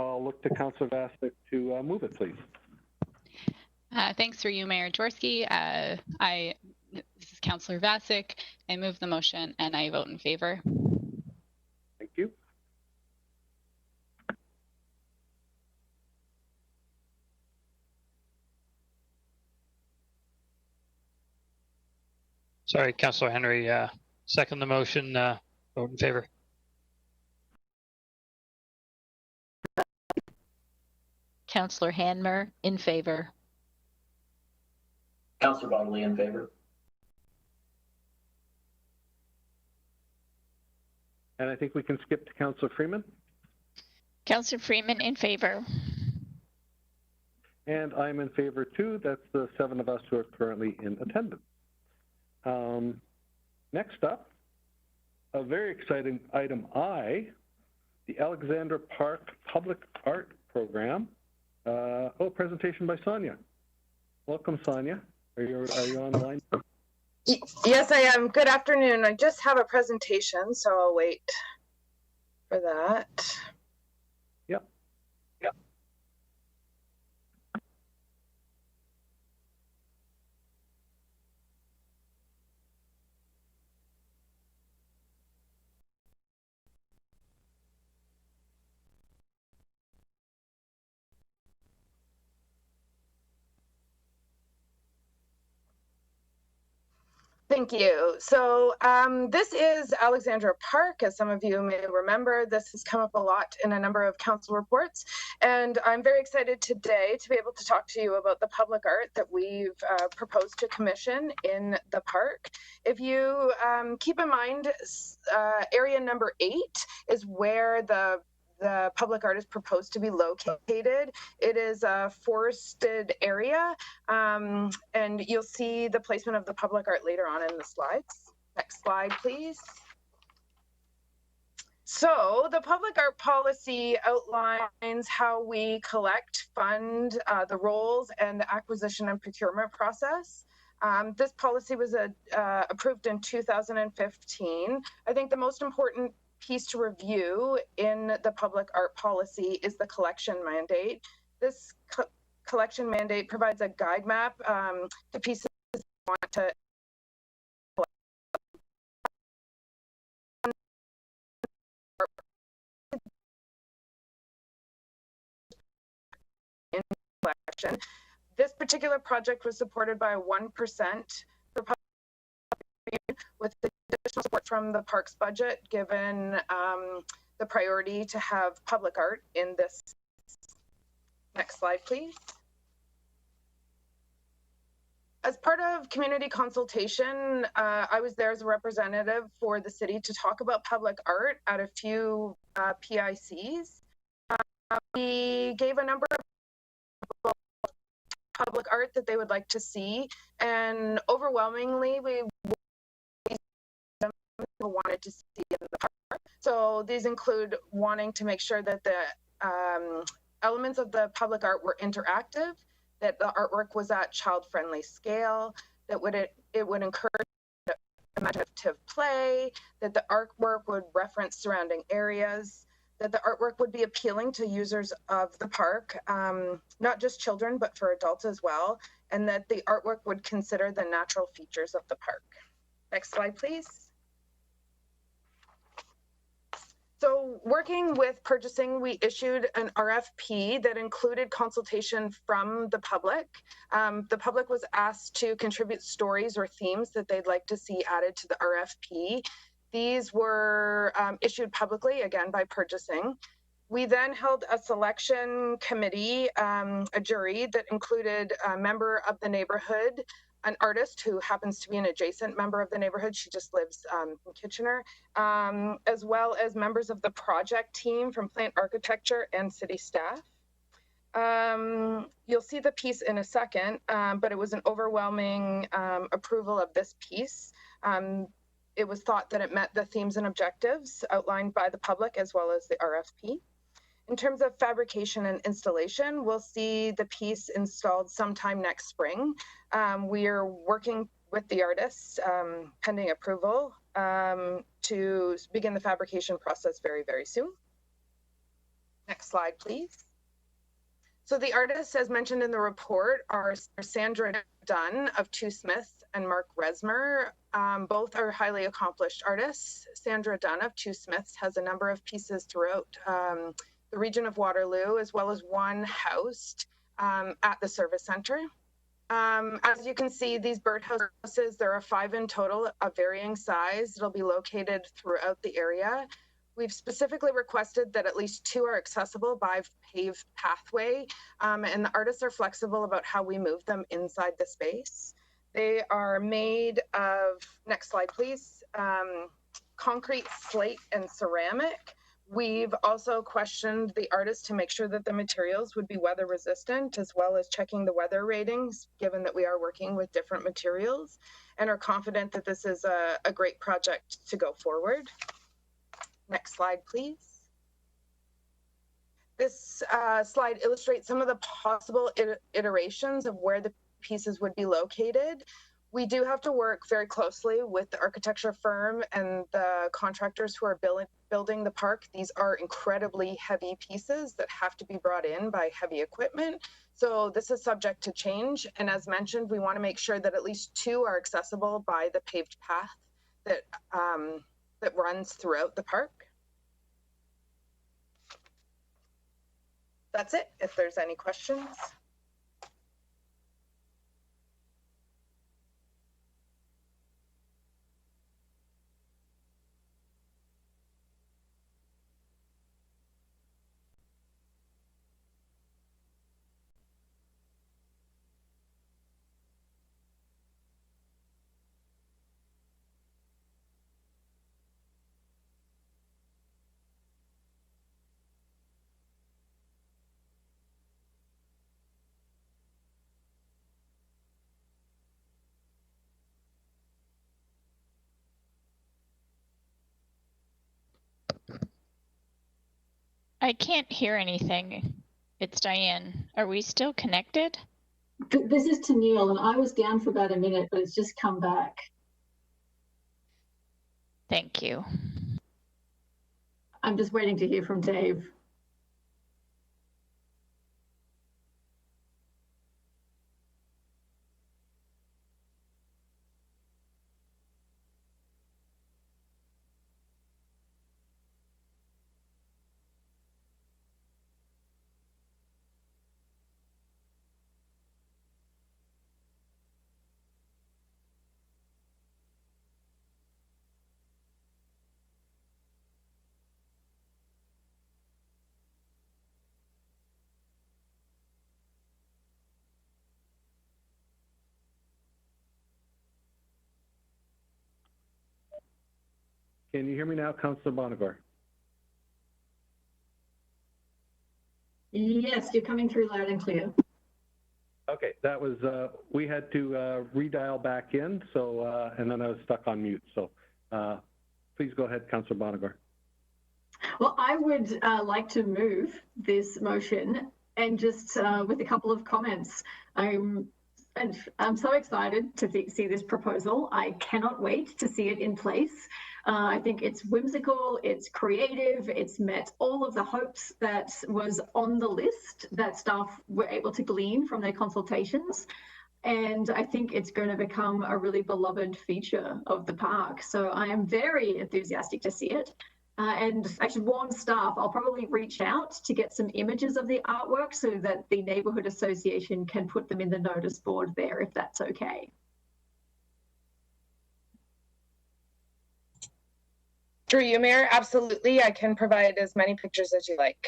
I'll look to Councillor Vasic to move it, please. Thanks through you, Mayor Jaworski. This is Councillor Vasic. I move the motion and I vote in favor. Thank you. Sorry, Councillor Henry, second the motion, vote in favor. Councillor Hanmer, in favor. Councillor Bodley, in favor. And I think we can skip to Councillor Freeman. Councillor Freeman, in favor. And I'm in favor too. That's the 7 of us who are currently in attendance. Next up, a very exciting item I, the Alexandra Park Public Art Program. Presentation by Sonia. Welcome, Sonia. Are you online? Yes, I am. Good afternoon. I just have a presentation, so I'll wait for that. Yep. Thank you. So this is Alexandra Park. As some of you may remember, this has come up a lot in a number of council reports. And I'm very excited today to be able to talk to you about the public art that we've proposed to commission in the park. If you keep in mind, area number 8 is where the public art is proposed to be located. It is a forested area, and you'll see the placement of the public art later on in the slides. Next slide, please. So the public art policy outlines how we collect, fund the roles and the acquisition and procurement process. This policy was approved in 2015. I think the most important piece to review in the public art policy is the collection mandate. This collection mandate provides a guide map to pieces we want to in collection. This particular project was supported by 1% for public with the additional support from the parks budget, given the priority to have public art in this. Next slide, please. As part of community consultation, I was there as a representative for the city to talk about public art at a few PICs. We gave a number of public art that they would like to see, and overwhelmingly we wanted to see in the park. So these include wanting to make sure that the elements of the public art were interactive, that the artwork was at child-friendly scale, that it would encourage imaginative play, that the artwork would reference surrounding areas, that the artwork would be appealing to users of the park, not just children, but for adults as well, and that the artwork would consider the natural features of the park. Next slide, please. So working with purchasing, we issued an RFP that included consultation from the public. The public was asked to contribute stories or themes that they'd like to see added to the RFP. These were issued publicly, again, by purchasing. We then held a selection committee, a jury that included a member of the neighborhood, an artist who happens to be an adjacent member of the neighborhood. She just lives in Kitchener, as well as members of the project team from plant architecture and city staff. You'll see the piece in a second, but it was an overwhelming approval of this piece. It was thought that it met the themes and objectives outlined by the public as well as the RFP. In terms of fabrication and installation, we'll see the piece installed sometime next spring. We are working with the artists, pending approval, to begin the fabrication process very, very soon. Next Next slide, please. So the artists, as mentioned in the report, are Sandra Dunn of Two Smiths and Mark Resmer. Both are highly accomplished artists. Sandra Dunn of Two Smiths has a number of pieces throughout the region of Waterloo, as well as one housed at the service center. As you can see, these birdhouses, there are 5 in total of varying size. It'll be located throughout the area. We've specifically requested that at least 2 are accessible by paved pathway, and the artists are flexible about how we move them inside the space. They are made of, next slide please, concrete, slate, and ceramic. We've also questioned the artist to make sure that the materials would be weather resistant, as well as checking the weather ratings, given that we are working with different materials, and are confident that this is a great project to go forward. Next slide, please. This slide illustrates some of the possible iterations of where the pieces would be located. We do have to work very closely with the architecture firm and the contractors who are building the park. These are incredibly heavy pieces that have to be brought in by heavy equipment. So this is subject to change. And as mentioned, we want to make sure that at least 2 are accessible by the paved path that, that runs throughout the park. That's it, if there's any questions. I can't hear anything. It's Diane. Are we still connected? This is Tennille, and I was down for about a minute, but it's just come back. Thank you. I'm just waiting to hear from Dave. Can you hear me now, Councillor Bonagor? Yes, you're coming through loud and clear. Okay, that was, we had to redial back in, so, and then I was stuck on mute. So please go ahead, Councillor Bonagor. Well, I would like to move this motion and just with a couple of comments. I'm so excited to see this proposal. I cannot wait to see it in place. I think it's whimsical, it's creative, it's met all of the hopes that was on the list that staff were able to glean from their consultations. And I think it's going to become a really beloved feature of the park. So I am very enthusiastic to see it. And I should warn staff, I'll probably reach out to get some images of the artwork so that the neighbourhood association can put them in the notice board there, if that's okay. Through you, Mayor, absolutely. I can provide as many pictures as you like.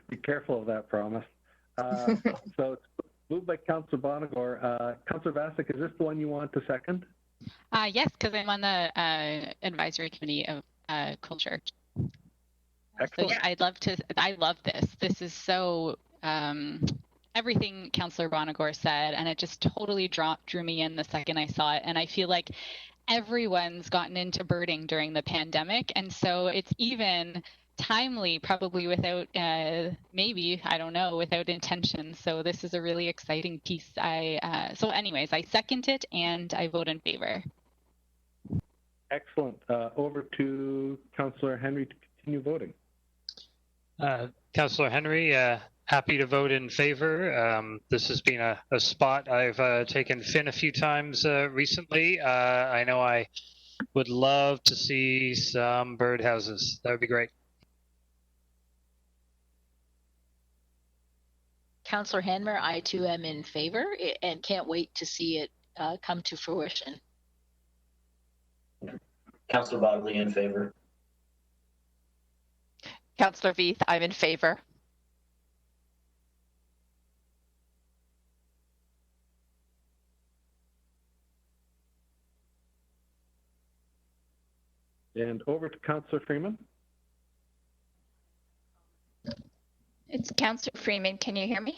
Be careful of that promise. So it's moved by Councillor Bonagor. Councillor Vasic, is this the one you want to second? Yes, because I'm on the advisory committee of culture. Excellent. So yeah, I love this. This is so, everything Councillor Bonagor said, and it just totally drew me in the second I saw it. And I feel like everyone's gotten into birding during the pandemic. And so it's even timely, probably without, maybe, I don't know, without intention. So this is a really exciting piece. So anyways, I second it and I vote in favor. Excellent. Over to Councillor Henry to continue voting. Councillor Henry, happy to vote in favor. This has been a spot I've taken Finn a few times recently. I know I would love to see some birdhouses. That would be great. Councillor Hanmer, I too am in favor and can't wait to see it come to fruition. Councillor Bodley in favor. Councillor Veith, I'm in favor. And over to Councillor Freeman. It's Councillor Freeman. Can you hear me?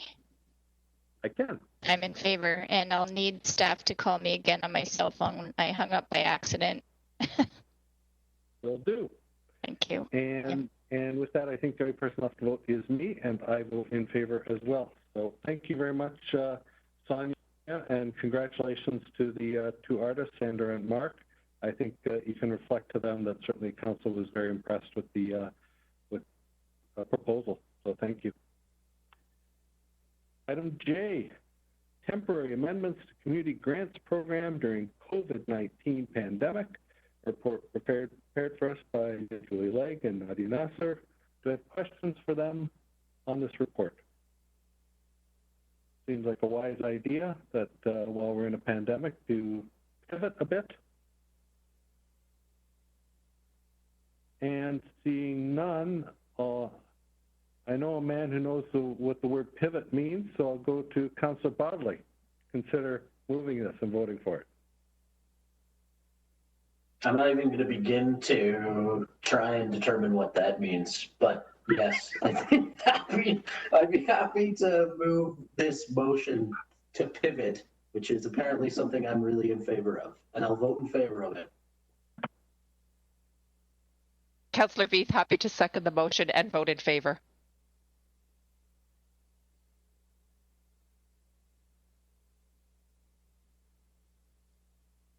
I can. I'm in favor, and I'll need staff to call me again on my cell phone. I hung up by accident. Will do. Thank you. And with that, I think the only person left to vote is me, and I vote in favor as well. So thank you very much, Sonia, and congratulations to the two artists, Sandra and Mark. I think you can reflect to them that certainly Council was very impressed with the proposal. So thank you. Item J, temporary amendments to community grants program during COVID-19 pandemic. Report prepared for us by Julie Legg and Nadia Nasser. Do I have questions for them on this report? Seems like a wise idea that while we're in a pandemic to pivot a bit. And seeing none, I know a man who knows what the word pivot means, so I'll go to Councillor Bodley. Consider moving this and voting for it. I'm not even going to begin to try and determine what that means, but yes, I'd be happy to move this motion to pivot, which is apparently something I'm really in favor of, and I'll vote in favor of it. Councillor Veith, happy to second the motion and vote in favor.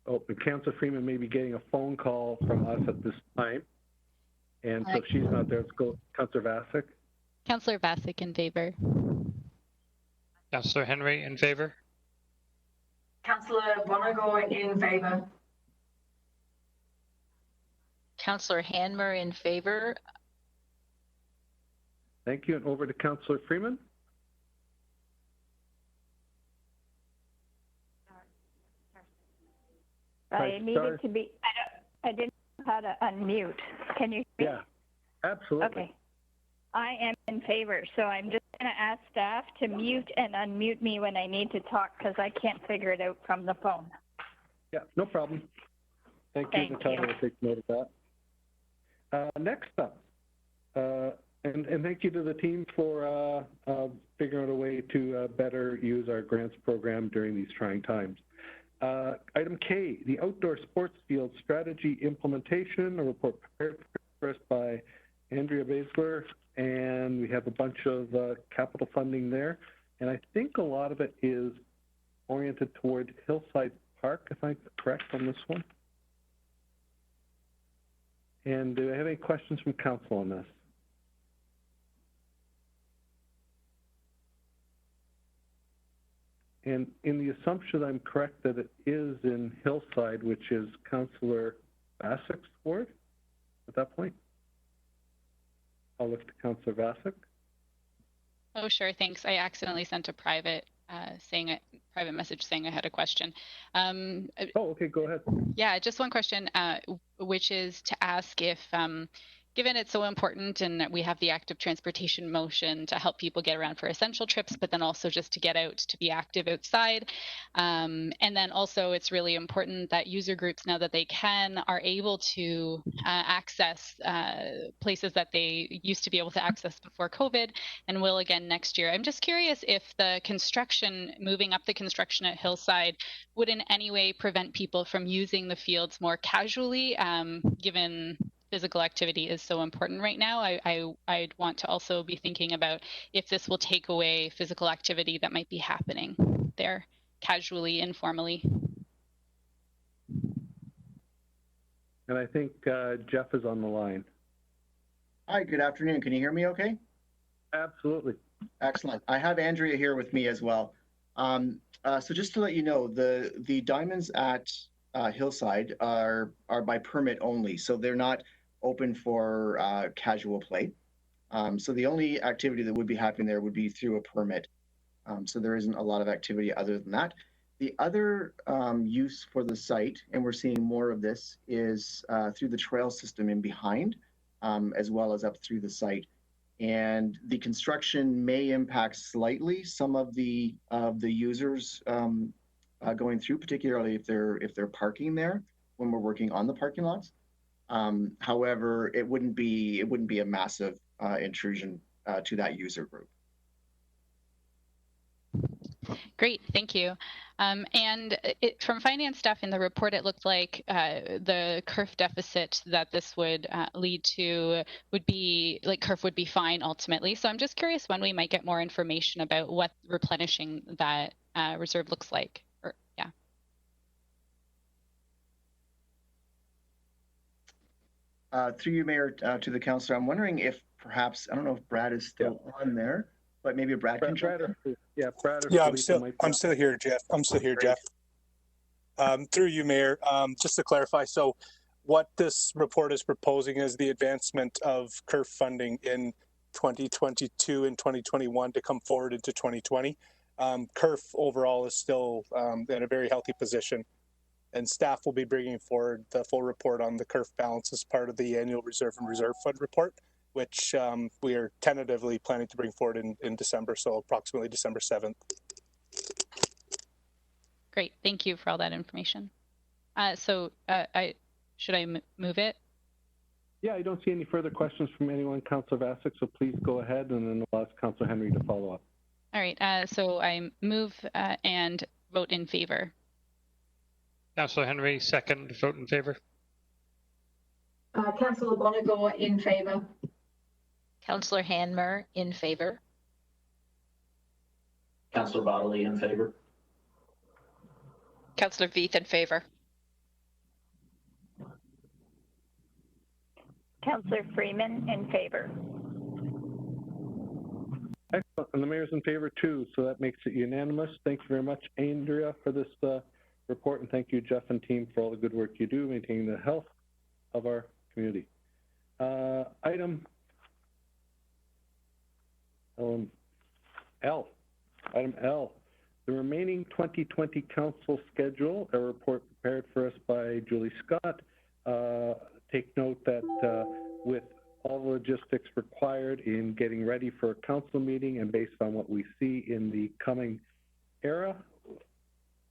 Oh, and Councillor Freeman may be getting a phone call from us at this time. And so if she's not there, let's go Councillor Vasic. Councillor Vasic in favor. Councillor Henry in favor. Councillor Bonagor in favor. Councillor Hanmer in favor. Thank you. And over to Councillor Freeman. I needed to be, I didn't know how to unmute. Can you hear me? Yeah, absolutely. Okay. I am in favor, so I'm just going to ask staff to mute and unmute me when I need to talk because I can't figure it out from the phone. Yeah, no problem. Thank you. Natalia will take note of that. Next up, and thank you to the team for figuring out a way to better use our grants program during these trying times. Item K, the outdoor sports field strategy implementation, a report prepared for us by Andrea Basler, and we have a bunch of capital funding there. And I think a lot of it is oriented toward Hillside Park, if I'm correct on this one. And do I have any questions from council on this? And in the assumption I'm correct that it is in Hillside, which is Councillor Vasic's ward at that point? I'll look to Councillor Vasic. Oh, sure. Thanks. I accidentally sent a private message saying I had a question. Oh, okay. Go ahead. Yeah, just one question, which is to ask if, given it's so important and that we have the active transportation motion to help people get around for essential trips, but then also just to get out to be active outside. And then also it's really important that user groups, now that they can, are able to access places that they used to be able to access before COVID and will again next year. I'm just curious if the construction, moving up the construction at Hillside, would in any way prevent people from using the fields more casually, given physical activity is so important right now. I'd want to also be thinking about if this will take away physical activity that might be happening there casually, informally. And I think Jeff is on the line. Hi, good afternoon. Can you hear me okay? Absolutely. Excellent. I have Andrea here with me as well. So just to let you know, the diamonds at Hillside are by permit only, so they're not open for casual play. So the only activity that would be happening there would be through a permit. So there isn't a lot of activity other than that. The other use for the site, and we're seeing more of this, is through the trail system in behind, as well as up through the site. And the construction may impact slightly some of the users going through, particularly if they're parking there when we're working on the parking lots. However, it wouldn't be a massive intrusion to that user group. Great, thank you. And from finance staff in the report, it looked like the CURF deficit that this would lead to would be, like, CURF would be fine ultimately. So I'm just curious when we might get more information about what replenishing that reserve looks like. Or, yeah. Through you, Mayor, to the councillor, I'm wondering if perhaps, I don't know if Brad is still on there, but maybe Brad can jump in. Brad. Yeah, I'm still here, Jeff. I'm still here, Jeff. Through you, Mayor, just to clarify, so what this report is proposing is the advancement of CURF funding in 2022 and 2021 to come forward into 2020. CURF overall is still in a very healthy position, and staff will be bringing forward the full report on the CURF balance as part of the annual reserve and reserve fund report, which we are tentatively planning to bring forward in December, so approximately December 7th. Great, thank you for all that information. Should I move it? Yeah, I don't see any further questions from anyone, Councillor Vasic, so please go ahead, and then I'll ask Councillor Henry to follow up. All right, so I move and vote in favor. Councillor Henry, second, vote in favor. Councillor Bonagor in favour. Councillor Hanmer in favor. Councillor Bodley in favor. Councillor Veith in favor. Councillor Freeman in favor. Excellent, and the mayor's in favor too, so that makes it unanimous. Thank you very much, Andrea, for this report, and thank you, Jeff and team, for all the good work you do maintaining the health of our community. Item L. Item L. The remaining 2020 council schedule, a report prepared for us by Julie Scott. Take note that with all the logistics required in getting ready for a council meeting and based on what we see in the coming era,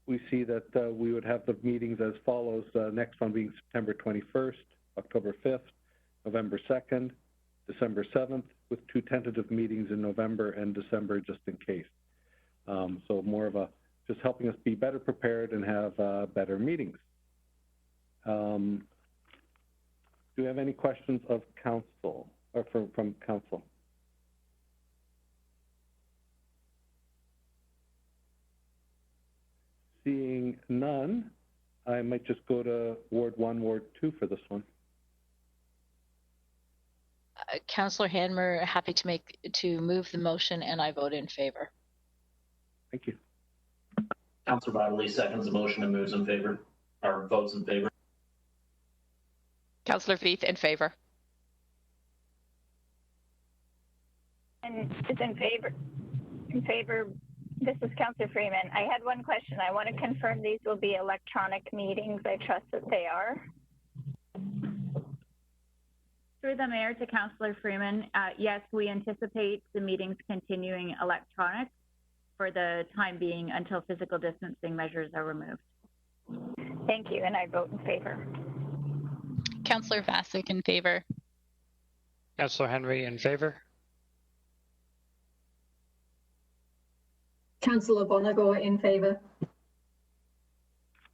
we see that we would have the meetings as follows. Next one being September 21st, October 5th, November 2nd, December 7th, with 2 tentative meetings in November and December just in case. So more of a just helping us be better prepared and have better meetings. Do we have any questions of council or from council? Seeing none, I might just go to Ward 1, Ward 2 for this one. Councillor Hanmer, happy to move the motion, and I vote in favor. Thank you. Councillor Bodley seconds the motion and moves in favor, or votes in favor. Councillor Veith in favor. And is in favor. In favor. This is Councillor Freeman. I had one question. I want to confirm these will be electronic meetings. I trust that they are. Through the mayor to Councillor Freeman, yes, we anticipate the meetings continuing electronic for the time being until physical distancing measures are removed. Thank you, and I vote in favor. Councillor Vasic in favor. Councillor Henry in favor. Councillor Bonagor in favour.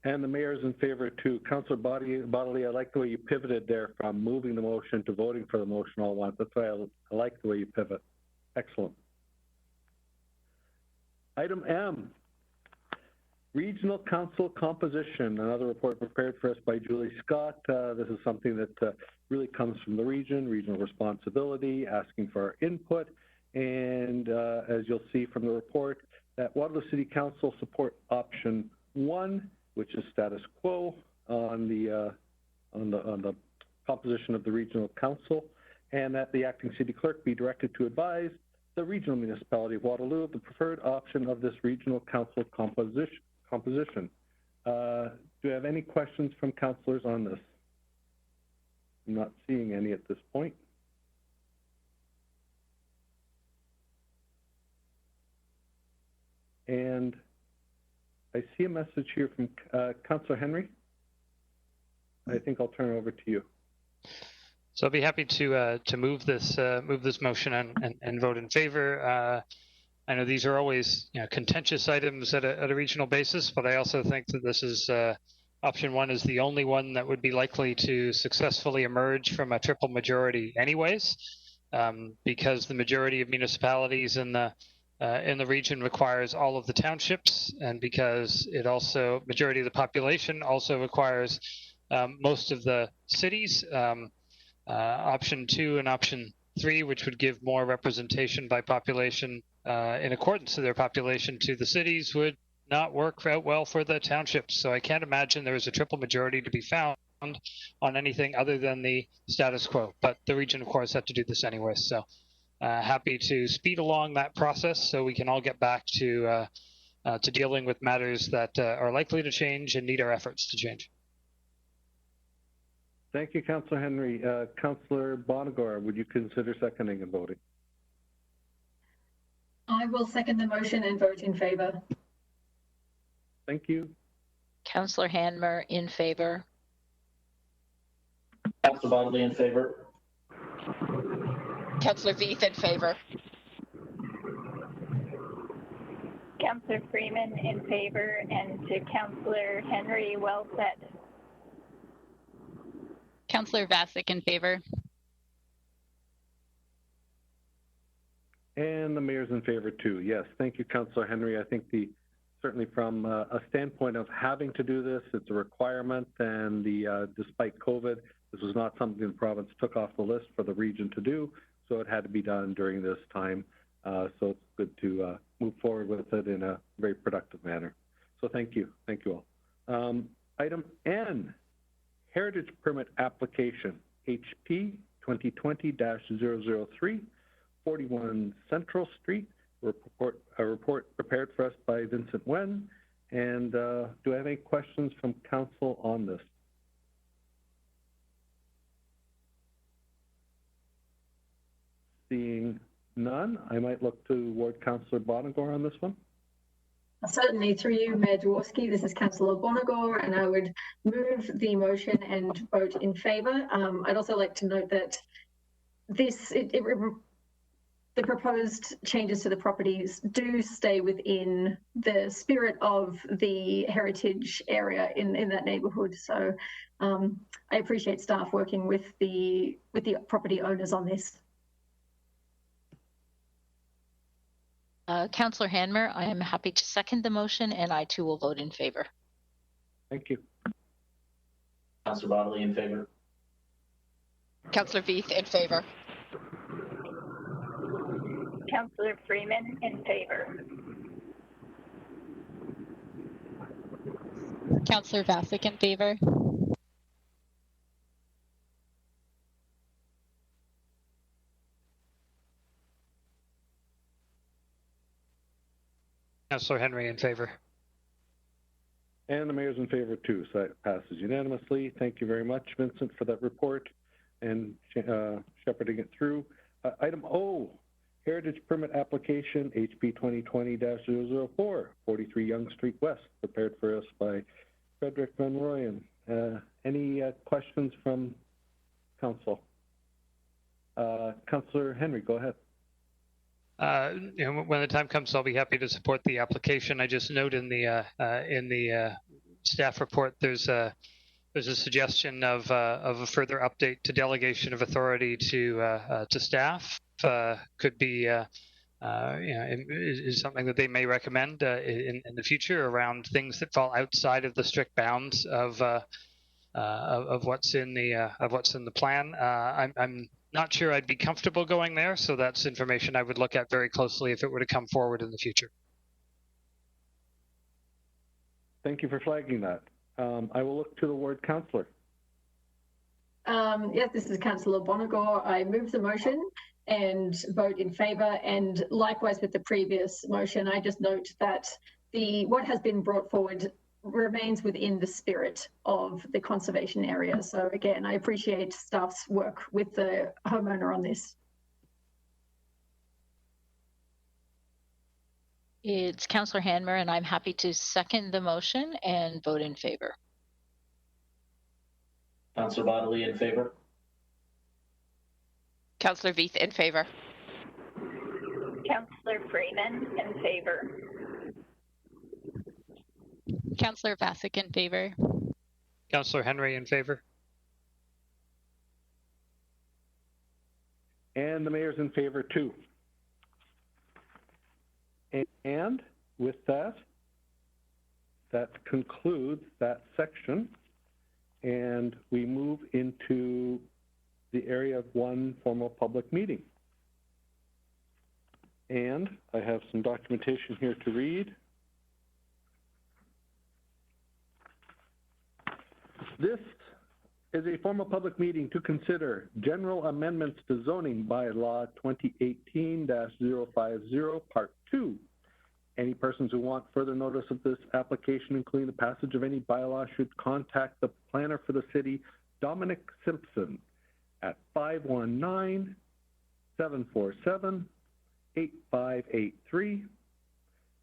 And the mayor's in favor too. Councillor Bodley, I like the way you pivoted there from moving the motion to voting for the motion all at once. That's why I like the way you pivot. Excellent. Item M, Regional Council composition, another report prepared for us by Julie Scott. This is something that really comes from the region, regional responsibility, asking for our input. And as you'll see from the report, that Waterloo City Council support option 1, which is status quo on the composition of the Regional Council, and that the acting city clerk be directed to advise the regional municipality of Waterloo of the preferred option of this Regional Council composition. Do you have any questions from councillors on this? I'm not seeing any at this point. And I see a message here from Councillor Henry. I think I'll turn it over to you. So I'll be happy to move this motion and vote in favor. I know these are always contentious items at a regional basis, but I also think that this is option 1 is the only one that would be likely to successfully emerge from a triple majority, anyways, because the majority of municipalities in the region requires all of the townships, and because it also majority of the population also requires most of the cities. Option 2 and option 3, which would give more representation by population in accordance to their population to the cities, would not work out well for the townships. So I can't imagine there is a triple majority to be found on anything other than the status quo. But the region, of course, had to do this anyway. So happy to speed along that process so we can all get back to dealing with matters that are likely to change and need our efforts to change. Thank you, Councillor Henry. Councillor Bonagor, would you consider seconding and voting? I will second the motion and vote in favour. Thank you. Councillor Hanmer in favor. Councillor Bodley in favor. Councillor Veith in favor. Councillor Freeman in favor, and to Councillor Henry, well said. Councillor Vasic in favor. And the mayor's in favor too. Yes, thank you, Councillor Henry. I think certainly from a standpoint of having to do this, it's a requirement, and despite COVID, this was not something the province took off the list for the region to do, so it had to be done during this time. So it's good to move forward with it in a very productive manner. So thank you all. Item N. Heritage Permit Application, HP 2020-003, 41 Central Street. A report prepared for us by Vincent Wen. And do I have any questions from council on this? Seeing none, I might look toward Councillor Bonagor on this one. Certainly, through you, Mayor Jaworski, this is Councillor Bonagor, and I would move the motion and vote in favour. I'd also like to note that the proposed changes to the properties do stay within the spirit of the heritage area in that neighbourhood. So I appreciate staff working with the property owners on this. Councillor Hanmer, I am happy to second the motion, and I too will vote in favor. Thank you. Councillor Bodley in favor. Councillor Veith in favor. Councillor Freeman in favor. Councillor Vasic in favor. Councillor Henry in favor. And the mayor's in favor too, so it passes unanimously. Thank you very much, Vincent, for that report and shepherding it through. Item O, Heritage Permit Application, HP 2020-004, 43 Yonge Street West, prepared for us by Frederick Van Royen. Any questions from council? Councillor Henry, go ahead. When the time comes, I'll be happy to support the application. I just note in the staff report there's a suggestion of a further update to delegation of authority to staff. Could be is something that they may recommend in the future around things that fall outside of the strict bounds of what's in the plan. I'm not sure I'd be comfortable going there, so that's information I would look at very closely if it were to come forward in the future. Thank you for flagging that. I will look to the ward councillor. Yes, this is Councillor Bonagor. I move the motion and vote in favour. And likewise with the previous motion, I just note that what has been brought forward remains within the spirit of the conservation area. So again, I appreciate staff's work with the homeowner on this. It's Councillor Hanmer, and I'm happy to second the motion and vote in favor. Councillor Bodley in favor. Councillor Veith in favor. Councillor Freeman in favor. Councillor Bassick in favor. Councillor Henry in favor. And the mayor's in favor too. And with that, that concludes that section. And we move into the area of one formal public meeting. And I have some documentation here to read. This is a formal public meeting to consider general amendments to zoning bylaw 2018-050 Part 2. Any persons who want further notice of this application, including the passage of any bylaw, should contact the planner for the city, Dominic Simpson, at 519-747-8583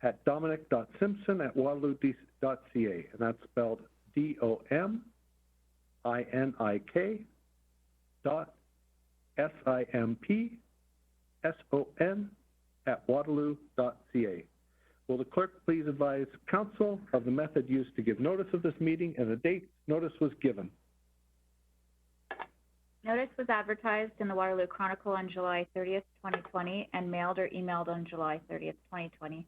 at dominic.simpson@waterloo.ca, and that's spelled DOMINIK.SIMPSON@waterloo.ca. Will the clerk please advise council of the method used to give notice of this meeting and the date notice was given? Notice was advertised in the Waterloo Chronicle on July 30th, 2020, and mailed or emailed on July 30th, 2020,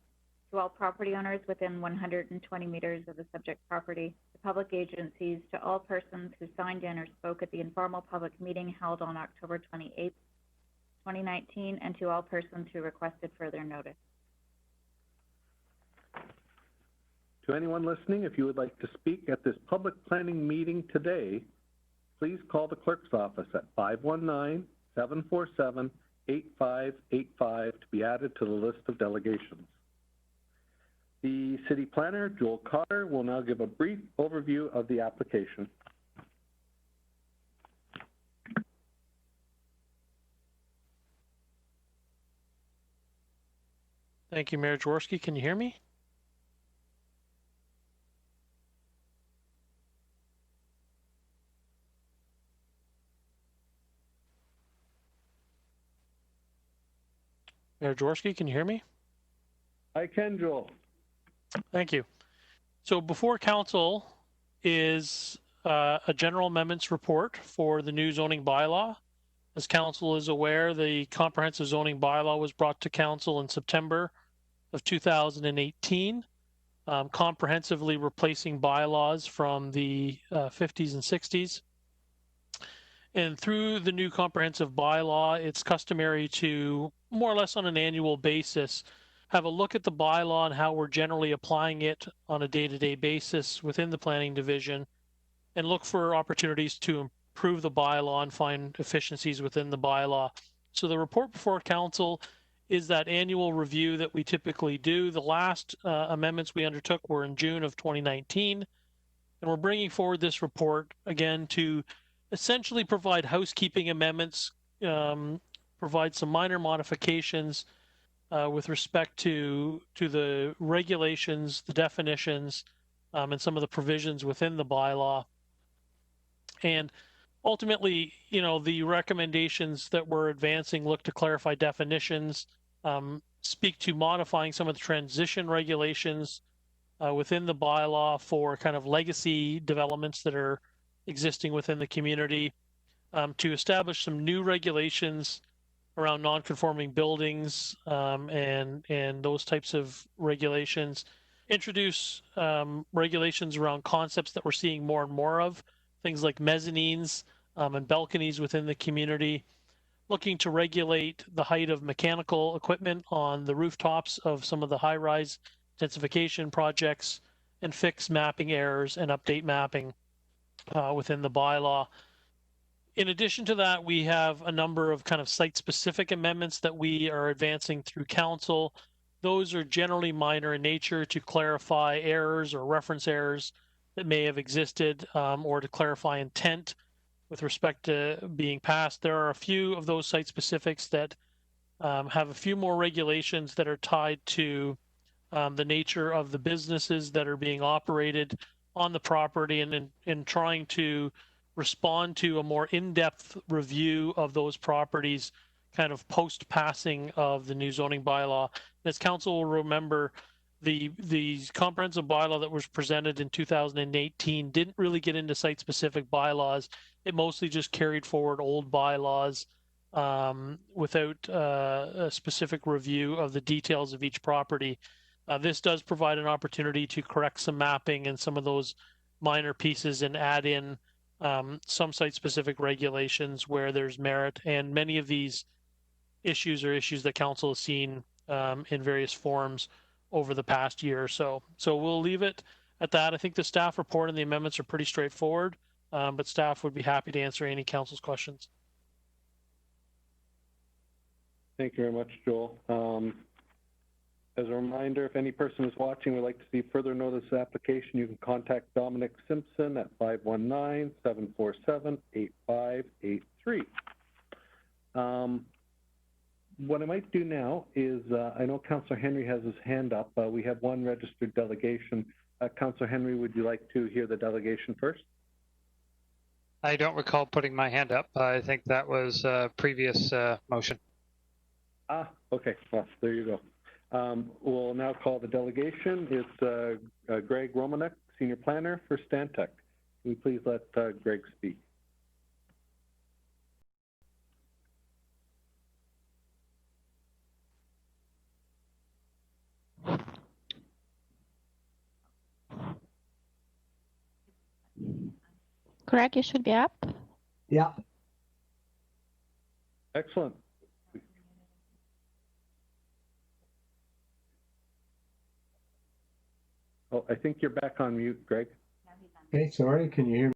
to all property owners within 120 meters of the subject property, to public agencies, to all persons who signed in or spoke at the informal public meeting held on October 28th, 2019, and to all persons who requested further notice. To anyone listening, if you would like to speak at this public planning meeting today, please call the clerk's office at 519-747-8585 to be added to the list of delegations. The city planner, Joel Cotter, will now give a brief overview of the application. Thank you, Mayor Jaworski. Can you hear me? Mayor Jaworski, can you hear me? I can, Joel. Thank you. So before council is a general amendments report for the new zoning bylaw. As council is aware, the comprehensive zoning bylaw was brought to council in September of 2018, comprehensively replacing bylaws from the 50s and 60s. And through the new comprehensive bylaw, it's customary to more or less on an annual basis have a look at the bylaw and how we're generally applying it on a day-to-day basis within the planning division, and look for opportunities to improve the bylaw and find efficiencies within the bylaw. So the report before council is that annual review that we typically do. The last amendments we undertook were in June of 2019, and we're bringing forward this report again to essentially provide housekeeping amendments, provide some minor modifications with respect to the regulations, the definitions, and some of the provisions within the bylaw. And ultimately, you know, the recommendations that we're advancing look to clarify definitions, speak to modifying some of the transition regulations within the bylaw for kind of legacy developments that are existing within the community, to establish some new regulations around non-conforming buildings and those types of regulations. Introduce regulations around concepts that we're seeing more and more of, things like mezzanines and balconies within the community. Looking to regulate the height of mechanical equipment on the rooftops of some of the high-rise intensification projects, and fix mapping errors and update mapping within the bylaw. In addition to that, we have a number of kind of site-specific amendments that we are advancing through council. Those are generally minor in nature to clarify errors or reference errors that may have existed or to clarify intent with respect to being passed. There are a few of those site specifics that have a few more regulations that are tied to the nature of the businesses that are being operated on the property, and in trying to respond to a more in-depth review of those properties kind of post-passing of the new zoning bylaw. As council will remember, the comprehensive bylaw that was presented in 2018 didn't really get into site-specific bylaws. It mostly just carried forward old bylaws without a specific review of the details of each property. This does provide an opportunity to correct some mapping and some of those minor pieces and add in some site-specific regulations where there's merit. And many of these issues are issues that council has seen in various forms over the past year or so. So we'll leave it at that. I think the staff report and the amendments are pretty straightforward, but staff would be happy to answer any council's questions. Thank you very much, Joel. As a reminder, if any person is watching would like to see further notice of application, you can contact Dominic Simpson at 519-747-8583. What I might do now is, I know Councillor Henry has his hand up. We have one registered delegation. Councillor Henry, would you like to hear the delegation first? I don't recall putting my hand up. I think that was a previous motion. Ah, okay. Well, there you go. We'll now call the delegation. It's Greg Romanek, Senior Planner for Stantec. Can we please let Greg speak? Greg, you should be up. Yeah. Excellent. Oh, I think you're back on mute, Greg. Okay, sorry. Can you hear me,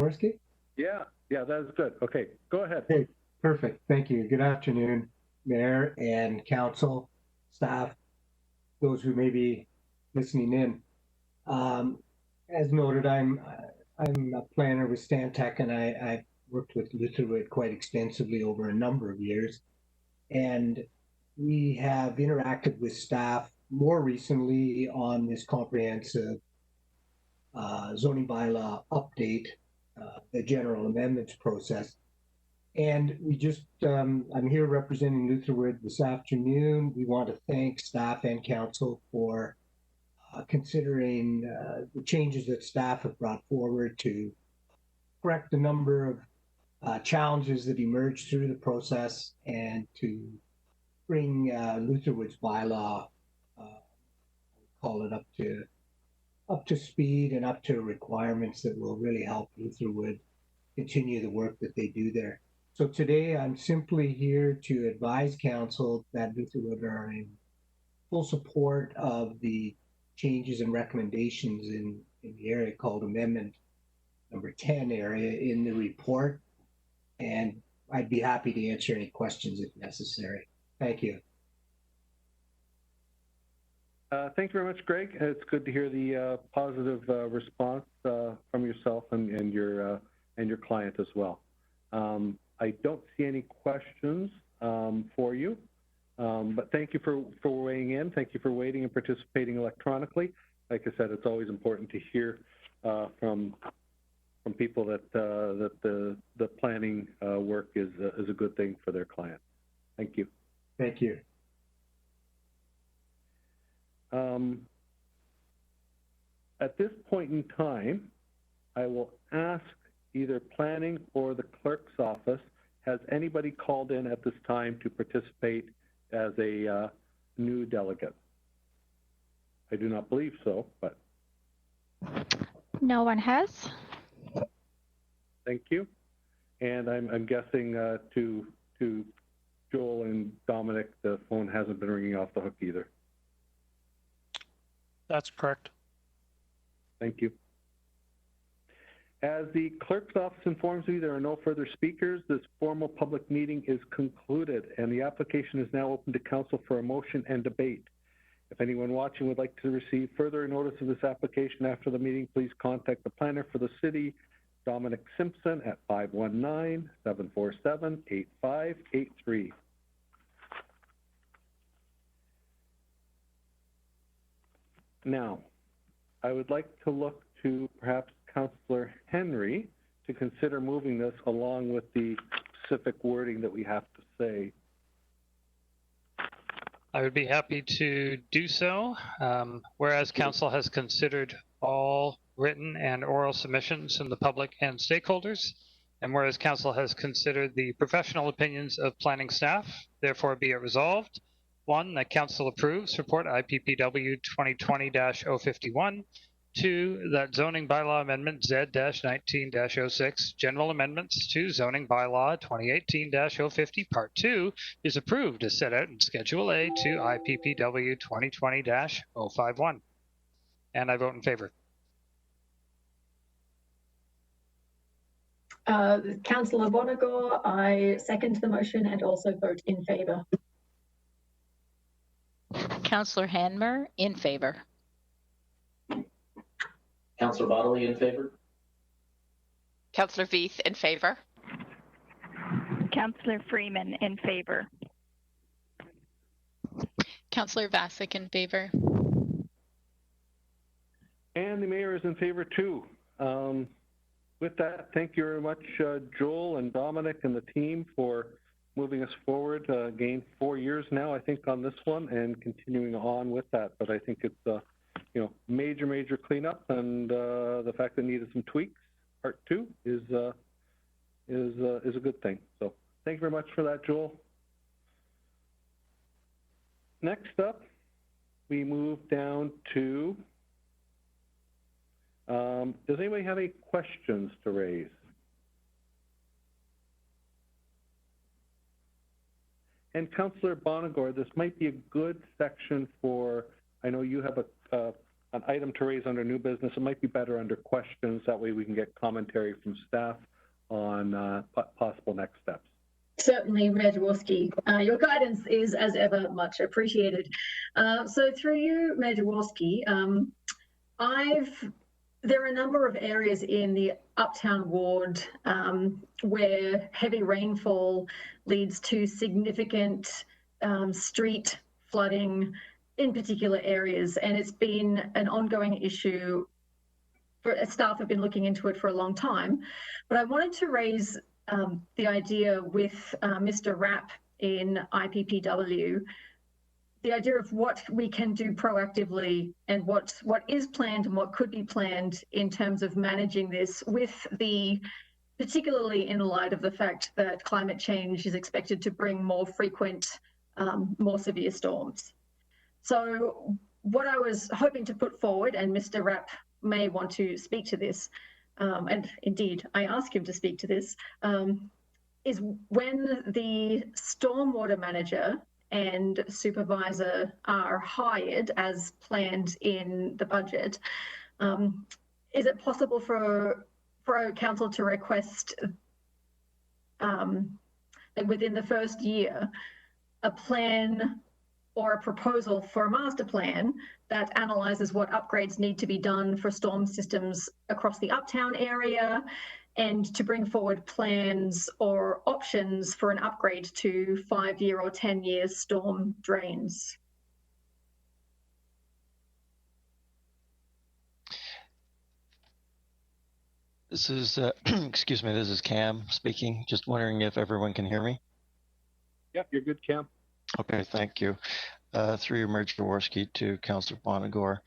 Worski? Yeah, that is good. Okay, go ahead. Okay, perfect. Thank you. Good afternoon, Mayor and Council, staff, those who may be listening in. As noted, I'm a planner with Stantec, and I've worked with Lutherwood quite extensively over a number of years. And we have interacted with staff more recently on this comprehensive zoning bylaw update, the general amendments process. And we just, I'm here representing Lutherwood this afternoon. We want to thank staff and council for considering the changes that staff have brought forward to correct a number of challenges that emerged through the process and to bring Lutherwood's bylaw, call it up to speed and up to requirements that will really help Lutherwood continue the work that they do there. So today I'm simply here to advise council that Lutherwood are in full support of the changes and recommendations in the area called Amendment number 10 area in the report. And I'd be happy to answer any questions if necessary. Thank you. Thank you very much, Greg. It's good to hear the positive response from yourself and your client as well. I don't see any questions for you, but thank you for weighing in. Thank you for waiting and participating electronically. Like I said, it's always important to hear from people that the planning work is a good thing for their client. Thank you. Thank you. At this point in time, I will ask either planning or the clerk's office, Has anybody called in at this time to participate as a new delegate? I do not believe so, but. No one has. Thank you. And I'm guessing to Joel and Dominic, the phone hasn't been ringing off the hook either. That's correct. Thank you. As the clerk's office informs me, there are no further speakers. This formal public meeting is concluded, and the application is now open to council for a motion and debate. If anyone watching would like to receive further notice of this application after the meeting, please contact the planner for the city, Dominic Simpson, at 519-747-8583. Now, I would like to look to perhaps Councillor Henry to consider moving this along with the specific wording that we have to say. I would be happy to do so. Whereas Council has considered all written and oral submissions from the public and stakeholders, and whereas Council has considered the professional opinions of planning staff, therefore be it resolved, 1, that Council approves Report IPPW 2020-051, 2, that zoning bylaw amendment Z-19-06, general amendments to zoning bylaw 2018-050 part 2 is approved as set out in Schedule A to IPPW 2020-051. And I vote in favor. Councillor Bonagor, I second the motion and also vote in favour. Councillor Hanmer, in favor. Councillor Bottley, in favor. Councillor Veith, in favor. Councillor Freeman, in favor. Councillor Vasek, in favor. And the mayor is in favor too. With that, thank you very much, Joel and Dominic and the team for moving us forward. Again, 4 years now, I think, on this one, and continuing on with that. But I think it's major cleanup, and the fact that it needed some tweaks, part 2, is a good thing. So thank you very much for that, Joel. Next up, we move down to. Does anybody have any questions to raise? And Councillor Bonagor, this might be a good section for, I know you have an item to raise under new business. It might be better under questions. That way we can get commentary from staff on possible next steps. Certainly, Mayor Jaworski. Your guidance is, as ever, much appreciated. So through you, Mayor Jaworski, there are a number of areas in the Uptown Ward where heavy rainfall leads to significant street flooding in particular areas, and it's been an ongoing issue. Staff have been looking into it for a long time, but I wanted to raise the idea with Mr. Rapp in IPPW, the idea of what we can do proactively and what is planned and what could be planned in terms of managing this, particularly in light of the fact that climate change is expected to bring more frequent, more severe storms. So what I was hoping to put forward, and Mr. Rapp may want to speak to this, and indeed I ask him to speak to this, is when the stormwater manager and supervisor are hired as planned in the budget, is it possible for council to request that within the first year a plan or a proposal for a master plan that analyses what upgrades need to be done for storm systems across the Uptown area, and to bring forward plans or options for an upgrade to 5-year or 10-year storm drains? This is, excuse me, this is Cam speaking. Just wondering if everyone can hear me. Yep, you're good, Cam. Okay, thank you. Through you, Mayor Jaworski, to Councillor Bonagor.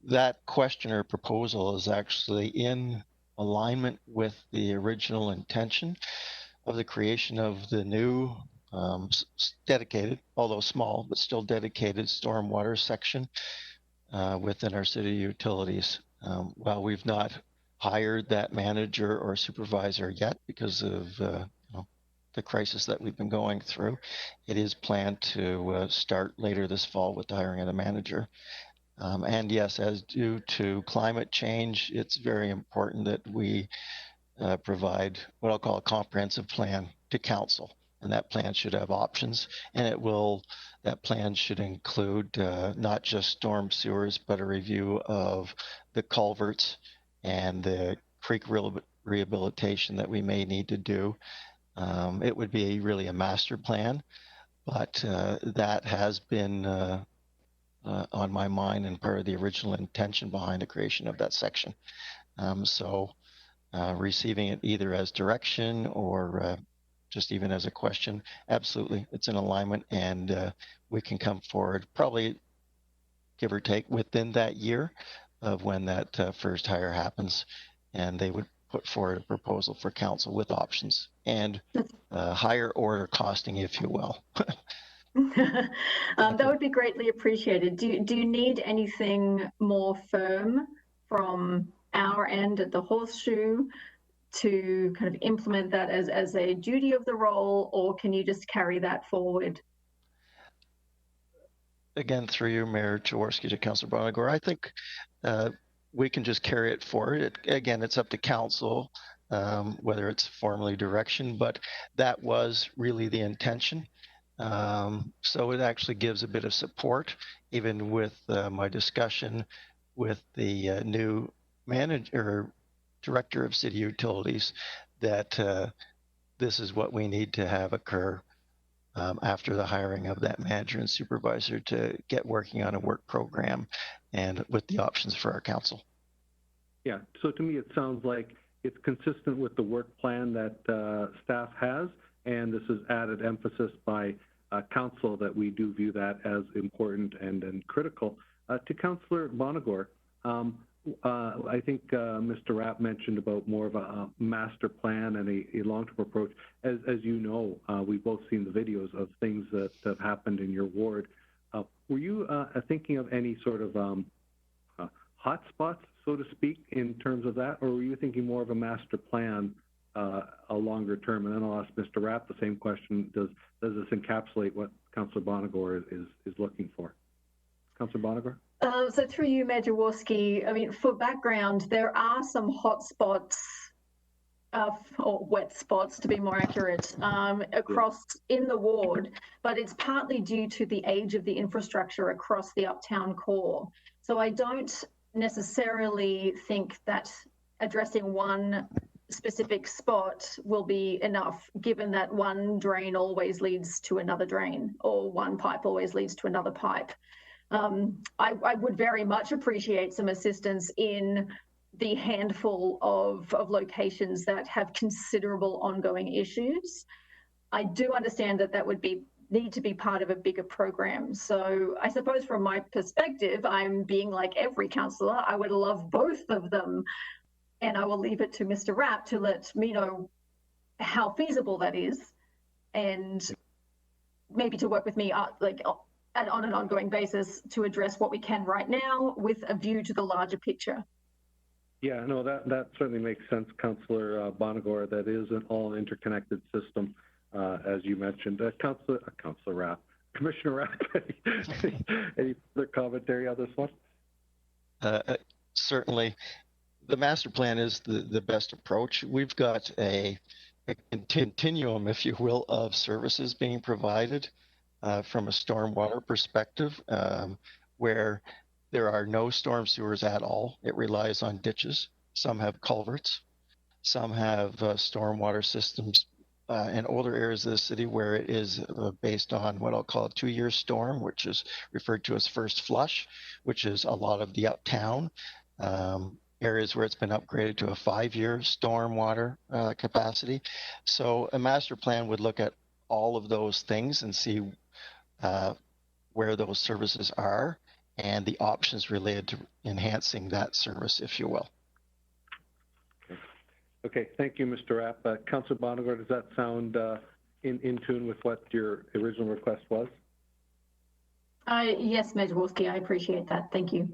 That question or proposal is actually in alignment with the original intention of the creation of the new dedicated, although small, but still dedicated stormwater section within our city utilities. While we've not hired that manager or supervisor yet because of the crisis that we've been going through, it is planned to start later this fall with the hiring of the manager. And yes, as due to climate change, it's very important that we provide what I'll call a comprehensive plan to council. And that plan should have options, and that plan should include not just storm sewers, but a review of the culverts and the creek rehabilitation that we may need to do. It would be really a master plan, but that has been on my mind and part of the original intention behind the creation of that section. Receiving it either as direction or just even as a question, absolutely, it's in alignment, and we can come forward probably, give or take, within that year of when that first hire happens, and they would put forward a proposal for council with options and higher order costing, if you will. That would be greatly appreciated. Do you need anything more firm from our end at the Horseshoe to kind of implement that as a duty of the role, or can you just carry that forward? Again, through you, Mayor Jaworski, to Councillor Bonagor, I think we can just carry it forward. Again, it's up to council whether it's formally direction, but that was really the intention. So it actually gives a bit of support, even with my discussion with the new manager, director of city utilities, that this is what we need to have occur after the hiring of that manager and supervisor to get working on a work program and with the options for our council. Yeah, so to me it sounds like it's consistent with the work plan that staff has, and this is added emphasis by council that we do view that as important and critical. To Councillor Bonagor, I think Mr. Rapp mentioned about more of a master plan and a long-term approach. As you know, we've both seen the videos of things that have happened in your ward. Were you thinking of any sort of hot spots, so to speak, in terms of that, or were you thinking more of a master plan, a longer term? And then I'll ask Mr. Rapp the same question. Does this encapsulate what Councillor Bonagor is looking for? Councillor Bonagor? So through you, Mayor Jaworski, I mean, for background, there are some hot spots, or wet spots to be more accurate, across in the ward, but it's partly due to the age of the infrastructure across the uptown core. So I don't necessarily think that addressing one specific spot will be enough, given that one drain always leads to another drain, or one pipe always leads to another pipe. I would very much appreciate some assistance in the handful of locations that have considerable ongoing issues. I do understand that that would need to be part of a bigger program. So I suppose from my perspective, I'm being like every councillor, I would love both of them. And I will leave it to Mr. Rapp to let me know how feasible that is, and maybe to work with me on an ongoing basis to address what we can right now with a view to the larger picture. Yeah, no, that certainly makes sense, Councillor Bonagor. That is an all interconnected system, as you mentioned. Councillor Rapp, Commissioner Rapp, any further commentary on this one? Certainly. The master plan is the best approach. We've got a continuum, if you will, of services being provided from a stormwater perspective, where there are no storm sewers at all. It relies on ditches. Some have culverts. Some have stormwater systems in older areas of the city where it is based on what I'll call a 2-year storm, which is referred to as first flush, which is a lot of the uptown. Areas where it's been upgraded to a 5-year stormwater capacity. So a master plan would look at all of those things and see where those services are and the options related to enhancing that service, if you will. Okay. Okay, thank you, Mr. Rapp. Councillor Bonagor, does that sound in tune with what your original request was? Yes, Mayor Jaworski, I appreciate that. Thank you.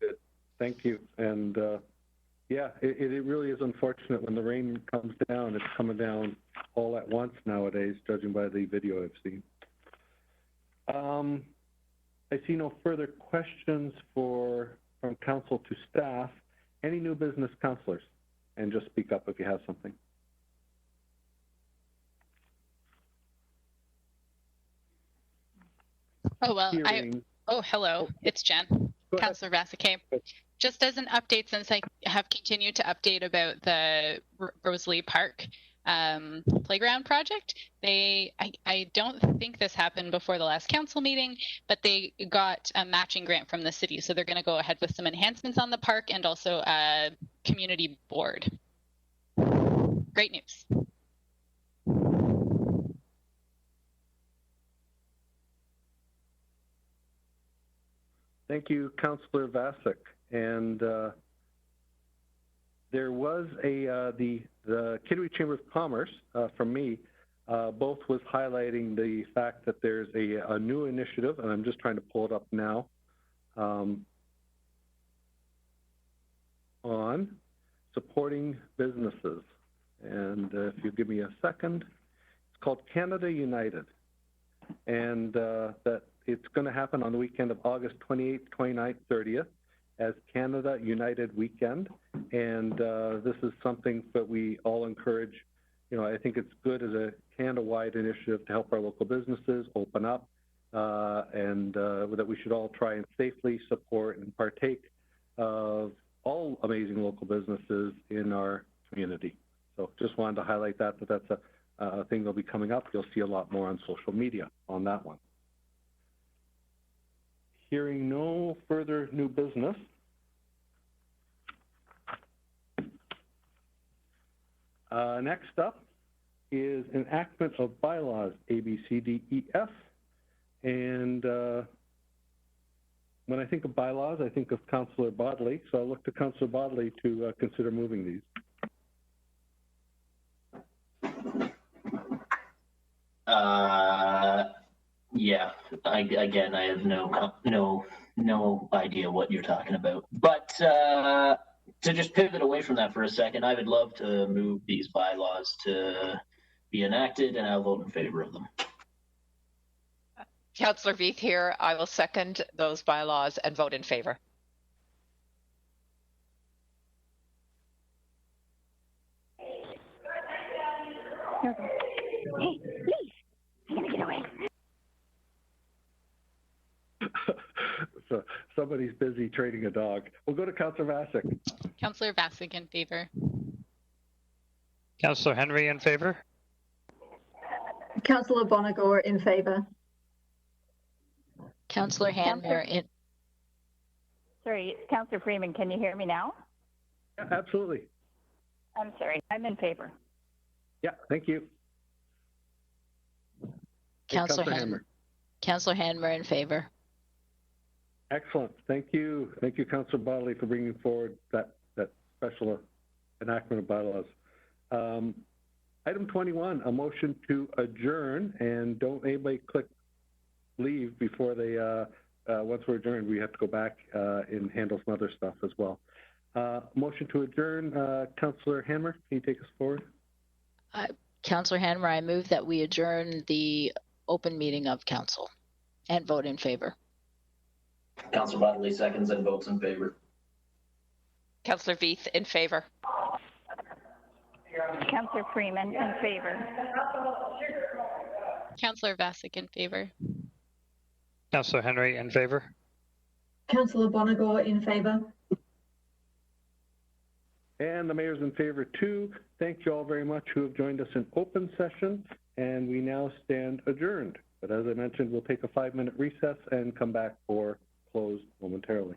Good. Thank you. And yeah, it really is unfortunate when the rain comes down. It's coming down all at once nowadays, judging by the video I've seen. I see no further questions from council to staff. Any new business, councillors? And just speak up if you have something. Oh, well, hello, it's Jen, Councillor Vasek. Just as an update, since I have continued to update about the Rosalie Park playground project, I don't think this happened before the last council meeting, but they got a matching grant from the city. So they're going to go ahead with some enhancements on the park and also a community board. Great news. Thank you, Councillor Vasek. And there was the Kittery Chamber of Commerce from me, both was highlighting the fact that there's a new initiative, and I'm just trying to pull it up now, on supporting businesses. And if you give me a second, it's called Canada United. And that it's going to happen on the weekend of August 28th, 29th, 30th as Canada United Weekend. And this is something that we all encourage. You know, I think it's good as a Canada-wide initiative to help our local businesses open up, and that we should all try and safely support and partake of all amazing local businesses in our community. So just wanted to highlight that that's a thing that'll be coming up. You'll see a lot more on social media on that one. Hearing no further new business, next up is enactment of bylaws A, B, C, D, E, F. And when I think of bylaws, I think of Councillor Bodley. So I'll look to Councillor Bodley to consider moving these. Yeah, again, I have no idea what you're talking about. But to just pivot away from that for a second, I would love to move these bylaws to be enacted, and I'll vote in favor of them. Councillor Veith here. I will second those bylaws and vote in favor. Hey, please, I'm gonna get away. So somebody's busy training a dog. We'll go to Councillor Vasek. Councillor Vasek in favor. Councillor Henry in favor. Councillor Bonagor in favor. Councillor Hanmer in. Sorry, Councillor Freeman, can you hear me now? Yeah, absolutely. I'm sorry, I'm in favor. Yeah, thank you. Councillor Hanmer. Councillor Hanmer in favor. Excellent. Thank you. Thank you, Councillor Bodley, for bringing forward that special enactment of bylaws. Item 21, a motion to adjourn, and don't anybody click leave before they, once we're adjourned, we have to go back and handle some other stuff as well. Motion to adjourn, Councillor Hanmer, can you take us forward? Councillor Hanmer, I move that we adjourn the open meeting of council and vote in favor. Councillor Bodley seconds and votes in favor. Councillor Veith in favor. Councillor Freeman in favor. Councillor Vasek in favor. Councillor Henry in favor. Councillor Bonagor in favor. And the mayor's in favor too. Thank you all very much who have joined us in open session, and we now stand adjourned. But as I mentioned, we'll take a 5-minute recess and come back for closed momentarily.